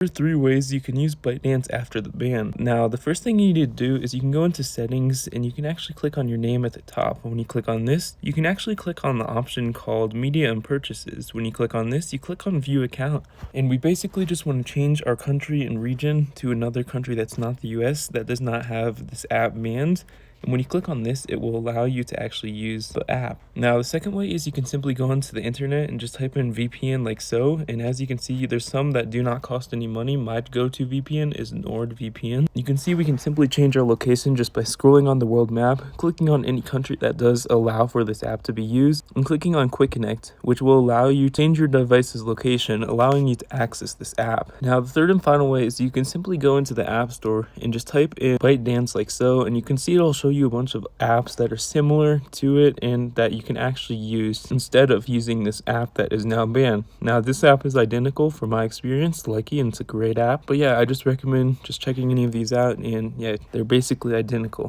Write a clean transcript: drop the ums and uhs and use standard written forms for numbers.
There are 3 ways you can use ByteDance after the ban. Now, the first thing you need to do is you can go into settings and you can actually click on your name at the top. When you click on this, you can actually click on the option called media and purchases. When you click on this, you click on view account, and we basically just want to change our country and region to another country that's not the US that does not have this app banned. And when you click on this, it will allow you to actually use the app. Now, the second way is you can simply go onto the internet and just type in VPN like so. And as you can see, there's some that do not cost any money. My go-to VPN is NordVPN. You can see we can simply change our location just by scrolling on the world map, clicking on any country that does allow for this app to be used, and clicking on Quick Connect, which will allow you to change your device's location, allowing you to access this app. Now, the third and final way is you can simply go into the App Store and just type in ByteDance like so, and you can see it'll show you a bunch of apps that are similar to it and that you can actually use instead of using this app that is now banned. Now, this app is identical from my experience, Likey, and it's a great app. But yeah, I just recommend just checking any of these out, and yeah, they're basically identical.